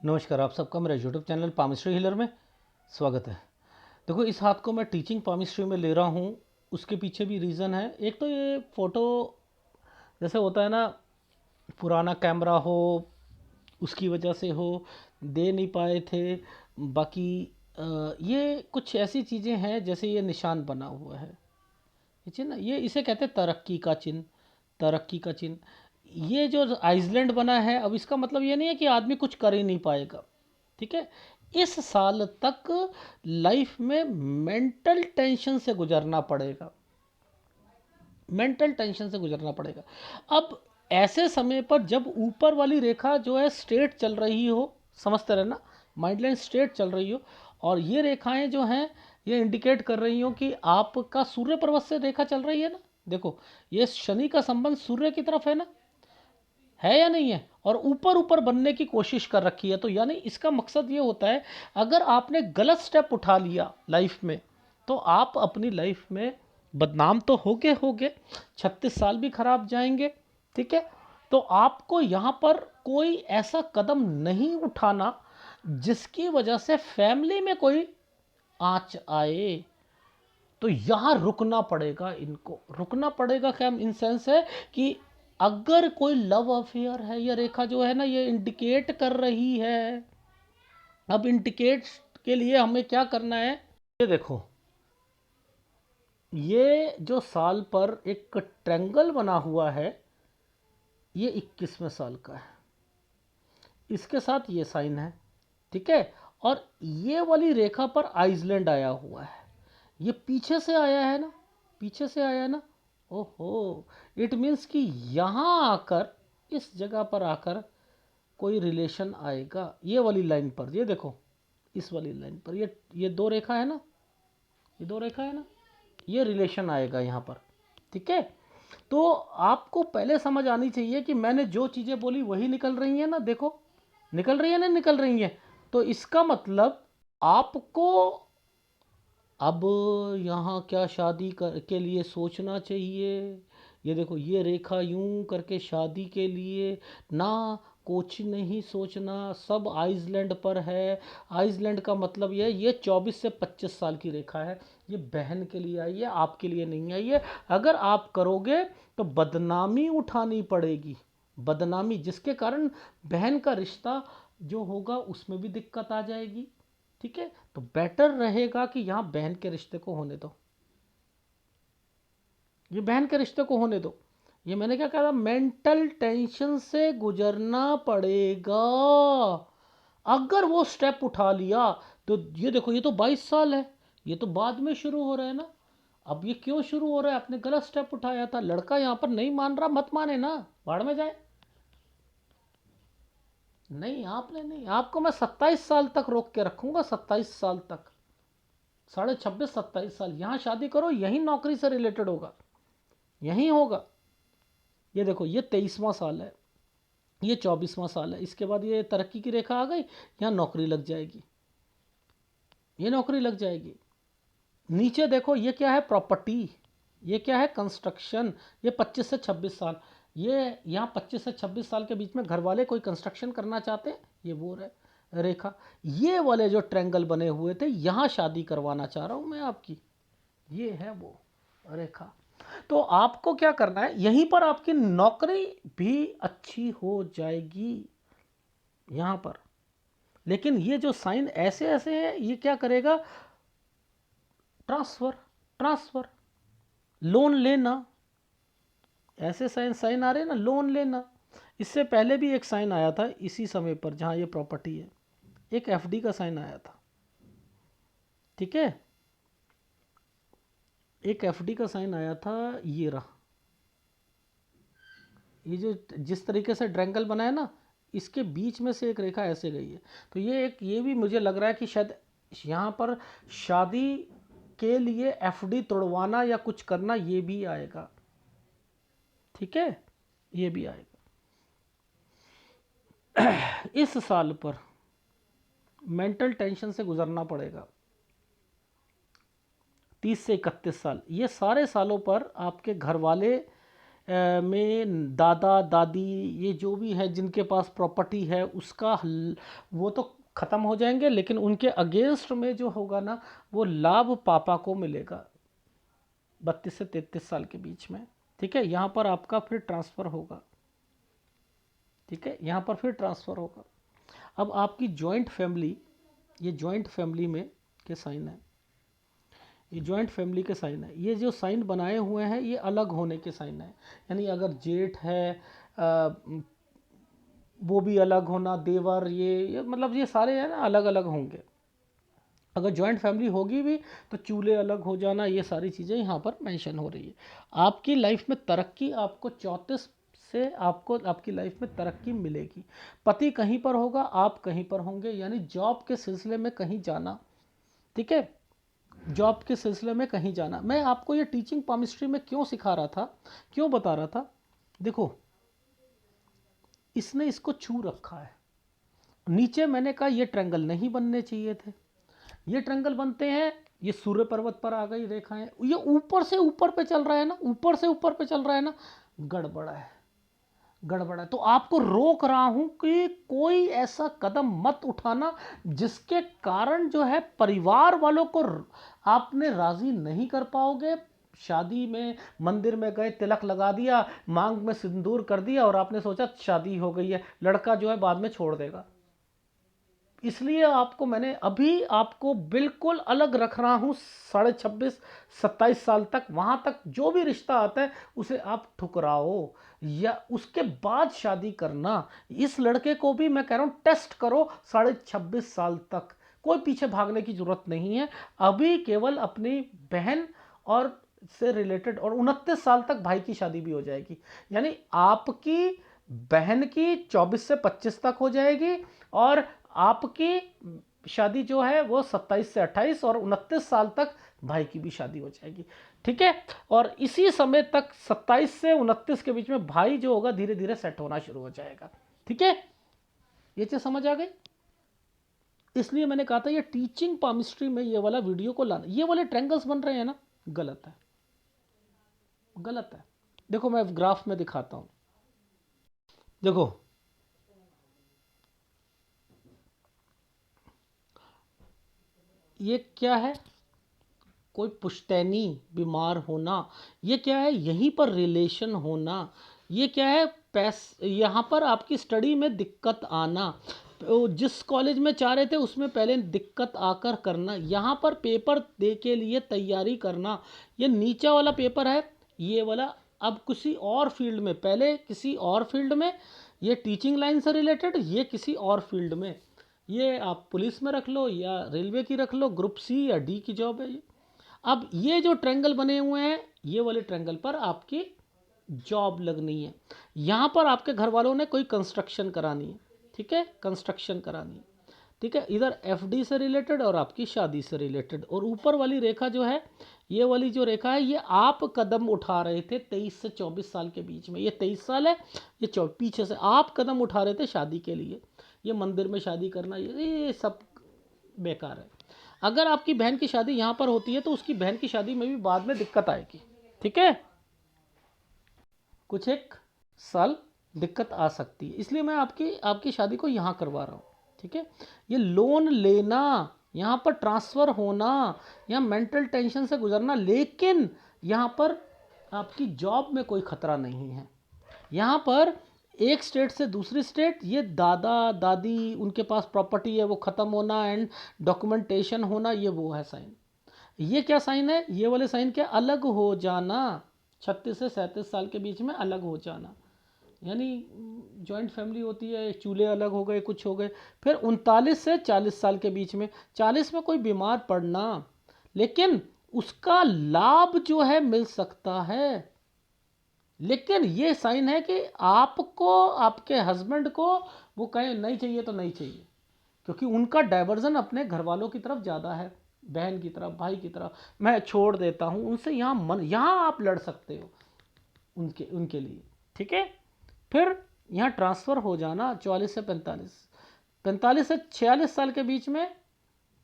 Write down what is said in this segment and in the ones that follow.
नमस्कार, आप सबका मेरे यूट्यूब चैनल पामिस्ट्री हीलर में स्वागत है। देखो, इस हाथ को मैं टीचिंग पामिस्ट्री में ले रहा हूँ। उसके पीछे भी रीज़न है। एक तो ये फ़ोटो जैसे होता है ना, पुराना कैमरा हो उसकी वजह से हो, दे नहीं पाए थे। बाकी ये कुछ ऐसी चीज़ें हैं, जैसे ये निशान बना हुआ है, ये चिन्ह, ये इसे कहते हैं तरक्की का चिन्ह। तरक्की का चिन्ह, ये जो आइसलैंड बना है, अब इसका मतलब ये नहीं है कि आदमी कुछ कर ही नहीं पाएगा। ठीक है, इस साल तक लाइफ में मेंटल टेंशन से गुजरना पड़ेगा। मेंटल टेंशन से गुजरना पड़ेगा। अब ऐसे समय पर जब ऊपर वाली रेखा जो है स्ट्रेट चल रही हो, समझते रहना, माइंड लाइन स्ट्रेट चल रही हो, और ये रेखाएं जो हैं ये इंडिकेट कर रही हो कि आपका सूर्य पर्वत से रेखा चल रही है ना। देखो, ये शनि का संबंध सूर्य की तरफ है या नहीं है, और ऊपर ऊपर बनने की कोशिश कर रखी है। तो यानी इसका मकसद ये होता है, अगर आपने गलत स्टेप उठा लिया लाइफ में, तो आप अपनी लाइफ में बदनाम तो होगे 36 साल भी खराब जाएंगे। ठीक है, तो आपको यहाँ पर कोई ऐसा कदम नहीं उठाना जिसकी वजह से फैमिली में कोई आंच आए। तो यहाँ रुकना पड़ेगा, इनको रुकना पड़ेगा। क्या इन सेंस है कि अगर कोई लव अफेयर है, ये रेखा जो है ना ये इंडिकेट कर रही है। अब इंडिकेट के लिए हमें क्या करना है, ये देखो, ये जो साल पर एक ट्रायंगल बना हुआ है, ये 21वें साल का है, इसके साथ ये साइन है। ठीक है, और ये वाली रेखा पर आइसलैंड आया हुआ है, ये पीछे से आया है ना, पीछे से आया है ना। ओहो, इट मीन्स कि यहाँ आकर, इस जगह पर आकर कोई रिलेशन आएगा। ये वाली लाइन पर, ये देखो, इस वाली लाइन पर ये दो रेखा है ना, ये दो रेखा है ना, ये रिलेशन आएगा यहाँ पर। ठीक है, तो आपको पहले समझ आनी चाहिए कि मैंने जो चीज़ें बोली वही निकल रही हैं ना। देखो, निकल रही है ना, निकल रही हैं। तो इसका मतलब आपको अब यहाँ क्या शादी के लिए सोचना चाहिए। ये देखो, ये रेखा यूं करके शादी के लिए ना, कुछ नहीं सोचना, सब आइसलैंड पर है। आइसलैंड का मतलब ये 24 से 25 साल की रेखा है। ये बहन के लिए आई है, आपके लिए नहीं आई है। अगर आप करोगे तो बदनामी उठानी पड़ेगी, बदनामी, जिसके कारण बहन का रिश्ता जो होगा उसमें भी दिक्कत आ जाएगी। ठीक है, तो बेटर रहेगा कि यहाँ बहन के रिश्ते को होने दो, ये बहन के रिश्ते को होने दो। ये मैंने क्या कहा था, मेंटल टेंशन से गुजरना पड़ेगा। अगर वो स्टेप उठा लिया तो ये देखो, ये तो 22 साल है, ये तो बाद में शुरू हो रहा है ना। अब ये क्यों शुरू हो रहा है, आपने गलत स्टेप उठाया था। लड़का यहाँ पर नहीं मान रहा, मत माने ना, बाढ़ में जाए। नहीं, आपने नहीं, आपको मैं 27 साल तक रोक के रखूंगा, 27 साल तक, 26.5 27 साल यहाँ शादी करो, यही नौकरी से रिलेटेड होगा, यही होगा। ये देखो, ये 23वां साल है, ये 24वां साल है, इसके बाद ये तरक्की की रेखा आ गई, यहाँ नौकरी लग जाएगी, ये नौकरी लग जाएगी। नीचे देखो, ये क्या है, प्रॉपर्टी, ये क्या है, कंस्ट्रक्शन। ये 25 से 26 साल, ये यहाँ 25 से 26 साल के बीच में घर वाले कोई कंस्ट्रक्शन करना चाहते हैं, ये वो रेखा। ये वाले जो ट्रायंगल बने हुए थे, यहाँ शादी करवाना चाह रहा हूँ मैं आपकी, ये है वो रेखा। तो आपको क्या करना है, यहीं पर आपकी नौकरी भी अच्छी हो जाएगी यहाँ पर। लेकिन ये जो साइन ऐसे ऐसे है, ये क्या करेगा, ट्रांसफर, ट्रांसफर, लोन लेना, ऐसे साइन साइन आ रहे हैं ना, लोन लेना। इससे पहले भी एक साइन आया था इसी समय पर, जहाँ ये प्रॉपर्टी है, एक एफडी का साइन आया था। ठीक है, एक एफडी का साइन आया था, ये रहा। ये जो जिस तरीके से ड्रैंगल बना है ना, इसके बीच में से एक रेखा ऐसे गई है। तो ये भी मुझे लग रहा है कि शायद यहाँ पर शादी के लिए एफडी तोड़वाना या कुछ करना, ये भी आएगा। ठीक है, ये भी आएगा इस साल पर मेंटल टेंशन से गुजरना पड़ेगा। 30 से 31 साल, ये सारे सालों पर आपके घर वाले में दादा दादी ये जो भी है जिनके पास प्रॉपर्टी है उसका वो तो ख़त्म हो जाएंगे, लेकिन उनके अगेंस्ट में जो होगा ना वो लाभ पापा को मिलेगा 32 से 33 साल के बीच में। ठीक है, यहाँ पर आपका फिर ट्रांसफ़र होगा। ठीक है, यहाँ पर फिर ट्रांसफ़र होगा। अब आपकी जॉइंट फैमिली, ये जॉइंट फैमिली में के साइन है, ये जॉइंट फैमिली के साइन है। ये जो साइन बनाए हुए हैं ये अलग होने के साइन है, यानी अगर जेठ है वो भी अलग होना, देवर ये मतलब ये सारे हैं ना अलग अलग होंगे। अगर जॉइंट फैमिली होगी भी तो चूल्हे अलग हो जाना, ये सारी चीज़ें यहाँ पर मेंशन हो रही है। आपकी लाइफ में तरक्की आपको 34 से आपको आपकी लाइफ में तरक्की मिलेगी। पति कहीं पर होगा, आप कहीं पर होंगे, यानी जॉब के सिलसिले में कहीं जाना। ठीक है, जॉब के सिलसिले में कहीं जाना। मैं आपको ये टीचिंग पामिस्ट्री में क्यों सिखा रहा था, क्यों बता रहा था, देखो इसने इसको छू रखा है। नीचे मैंने कहा ये ट्रायंगल नहीं बनने चाहिए थे, ये ट्रायंगल बनते हैं, ये सूर्य पर्वत पर आ गई रेखाएं, ये ऊपर से ऊपर पे चल रहा है ना, ऊपर से ऊपर पे चल रहा है ना, गड़बड़ है, गड़बड़ है। तो आपको रोक रहा हूं कि कोई ऐसा कदम मत उठाना जिसके कारण जो है परिवार वालों को आपने राजी नहीं कर पाओगे। शादी में मंदिर में गए, तिलक लगा दिया, मांग में सिंदूर कर दिया और आपने सोचा शादी हो गई है, लड़का जो है बाद में छोड़ देगा। इसलिए आपको मैंने अभी आपको बिल्कुल अलग रख रहा हूँ। 26.5 27 साल तक, वहाँ तक जो भी रिश्ता आता है उसे आप ठुकराओ या उसके बाद शादी करना। इस लड़के को भी मैं कह रहा हूँ टेस्ट करो 26.5 साल तक, कोई पीछे भागने की जरूरत नहीं है। अभी केवल अपनी बहन और से रिलेटेड, और 29 साल तक भाई की शादी भी हो जाएगी, यानी आपकी बहन की 24 से 25 तक हो जाएगी और आपकी शादी जो है वो 27 से 28 और 29 साल तक भाई की भी शादी हो जाएगी। ठीक है, और इसी समय तक 27 से 29 के बीच में भाई जो होगा धीरे धीरे सेट होना शुरू हो जाएगा। ठीक है, ये चीज समझ आ गई। इसलिए मैंने कहा था ये टीचिंग पामिस्ट्री में ये वाला वीडियो को लाना। ये वाले ट्रायंगल्स बन रहे हैं ना, गलत है, गलत है। देखो मैं ग्राफ में दिखाता हूं, देखो ये क्या है, कोई पुश्तैनी बीमार होना, ये क्या है यहीं पर रिलेशन होना, ये क्या है यहाँ पर आपकी स्टडी में दिक्कत आना, जिस कॉलेज में चाह रहे थे उसमें पहले दिक्कत आकर करना, यहाँ पर पेपर दे के लिए तैयारी करना। ये नीचे वाला पेपर है, ये वाला अब किसी और फील्ड में, पहले किसी और फील्ड में, ये टीचिंग लाइन से रिलेटेड, ये किसी और फील्ड में, ये आप पुलिस में रख लो या रेलवे की रख लो, ग्रुप सी या डी की जॉब है ये। अब ये जो ट्रायंगल बने हुए हैं ये वाले ट्रायंगल पर आपकी जॉब लगनी है, यहाँ पर आपके घर वालों ने कोई कंस्ट्रक्शन करानी है। ठीक है, कंस्ट्रक्शन करानी है। ठीक है, इधर एफडी से रिलेटेड और आपकी शादी से रिलेटेड, और ऊपर वाली रेखा जो है, ये वाली जो रेखा है, ये आप कदम उठा रहे थे 23 से 24 साल के बीच में, ये 23 साल है, ये पीछे से आप कदम उठा रहे थे शादी के लिए। ये मंदिर में शादी करना ये सब बेकार है। अगर आपकी बहन की शादी यहाँ पर होती है तो उसकी बहन की शादी में भी बाद में दिक्कत आएगी। ठीक है, कुछ एक साल दिक्कत आ सकती है, इसलिए मैं आपकी शादी को यहाँ करवा रहा हूँ। ठीक है, ये लोन लेना, यहाँ पर ट्रांसफ़र होना, यहाँ मेंटल टेंशन से गुजरना, लेकिन यहाँ पर आपकी जॉब में कोई ख़तरा नहीं है। यहाँ पर एक स्टेट से दूसरी स्टेट, ये दादा दादी उनके पास प्रॉपर्टी है वो ख़त्म होना एंड डॉक्यूमेंटेशन होना, ये वो है साइन। ये क्या साइन है, ये वाले साइन क्या, अलग हो जाना, 36 से 37 साल के बीच में अलग हो जाना, यानी जॉइंट फैमिली होती है, चूल्हे अलग हो गए, कुछ हो गए। फिर 39 से 40 साल के बीच में, 40 में कोई बीमार पड़ना, लेकिन उसका लाभ जो है मिल सकता है। लेकिन ये साइन है कि आपको आपके हस्बैंड को वो कहे नहीं चाहिए तो नहीं चाहिए, क्योंकि उनका डाइवर्जन अपने घर वालों की तरफ ज़्यादा है, बहन की तरफ, भाई की तरफ, मैं छोड़ देता हूँ उनसे, यहाँ आप लड़ सकते हो उनके उनके लिए। ठीक है, फिर यहाँ ट्रांसफ़र हो जाना 44 से 45, 45 से 46 साल के बीच में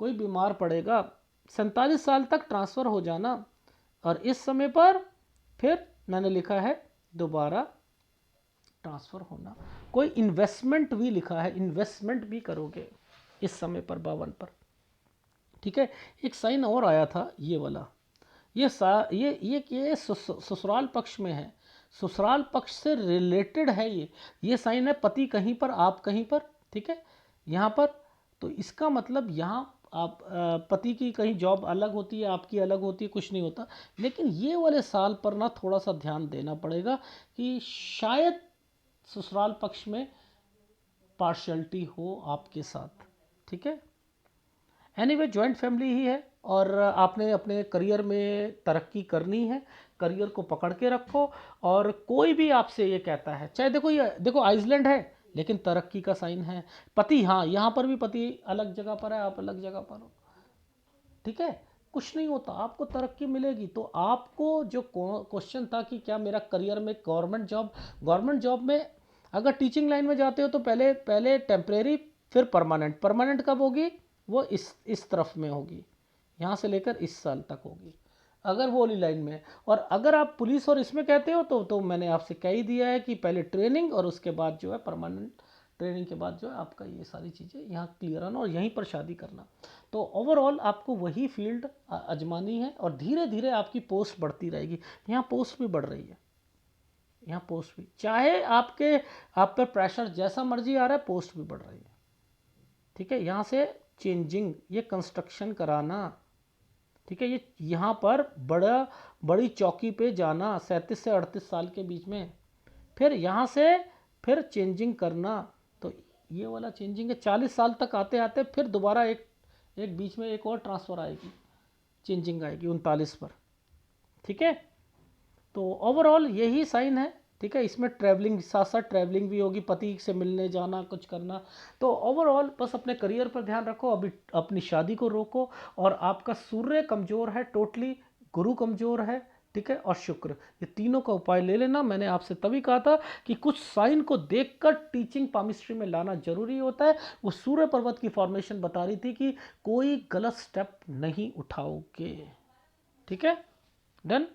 कोई बीमार पड़ेगा, 47 साल तक ट्रांसफ़र हो जाना, और इस समय पर फिर मैंने लिखा है दोबारा ट्रांसफ़र होना। कोई इन्वेस्टमेंट भी लिखा है, इन्वेस्टमेंट भी करोगे इस समय पर 52 पर। ठीक है, एक साइन और आया था ये वाला, ये ससुराल पक्ष में है, ससुराल पक्ष से रिलेटेड है ये साइन है, पति कहीं पर आप कहीं पर। ठीक है, यहाँ पर तो इसका मतलब यहाँ आप पति की कहीं जॉब अलग होती है, आपकी अलग होती है, कुछ नहीं होता। लेकिन ये वाले साल पर ना थोड़ा सा ध्यान देना पड़ेगा कि शायद ससुराल पक्ष में पार्शियलिटी हो आपके साथ। ठीक है, एनीवे जॉइंट फैमिली ही है और आपने अपने करियर में तरक्की करनी है, करियर को पकड़ के रखो। और कोई भी आपसे ये कहता है, चाहे देखो ये देखो आइसलैंड है लेकिन तरक्की का साइन है, पति, हाँ यहाँ पर भी पति अलग जगह पर है, आप अलग जगह पर हो। ठीक है, कुछ नहीं होता, आपको तरक्की मिलेगी। तो आपको जो क्वेश्चन था कि क्या मेरा करियर में गवर्नमेंट जॉब में अगर टीचिंग लाइन में जाते हो तो पहले पहले टेम्परेरी फिर परमानेंट, परमानेंट कब होगी, वो इस तरफ में होगी, यहाँ से लेकर इस साल तक होगी अगर वो वाली लाइन में। और अगर आप पुलिस और इसमें कहते हो तो मैंने आपसे कह ही दिया है कि पहले ट्रेनिंग और उसके बाद जो है परमानेंट, ट्रेनिंग के बाद जो है आपका ये सारी चीज़ें यहाँ क्लियर आना और यहीं पर शादी करना। तो ओवरऑल आपको वही फील्ड आजमानी है और धीरे धीरे आपकी पोस्ट बढ़ती रहेगी। यहाँ पोस्ट भी बढ़ रही है, यहाँ पोस्ट भी, चाहे आप पर प्रेशर जैसा मर्जी आ रहा है, पोस्ट भी बढ़ रही है। ठीक है, यहाँ से चेंजिंग, ये कंस्ट्रक्शन कराना। ठीक है, ये यहाँ पर बड़ी चौकी पे जाना 37 से 38 साल के बीच में, फिर यहाँ से फिर चेंजिंग करना। तो ये वाला चेंजिंग है, 40 साल तक आते आते फिर दोबारा एक बीच में एक और ट्रांसफ़र आएगी, चेंजिंग आएगी 39 पर। ठीक है, तो ओवरऑल यही साइन है। ठीक है, इसमें ट्रैवलिंग, साथ साथ ट्रैवलिंग भी होगी, पति से मिलने जाना, कुछ करना। तो ओवरऑल बस अपने करियर पर ध्यान रखो, अभी अपनी शादी को रोको। और आपका सूर्य कमज़ोर है टोटली, गुरु कमज़ोर है, ठीक है, और शुक्र, ये तीनों का उपाय ले लेना। मैंने आपसे तभी कहा था कि कुछ साइन को देखकर टीचिंग पामिस्ट्री में लाना जरूरी होता है। वो सूर्य पर्वत की फॉर्मेशन बता रही थी कि कोई गलत स्टेप नहीं उठाओगे। ठीक है, डन।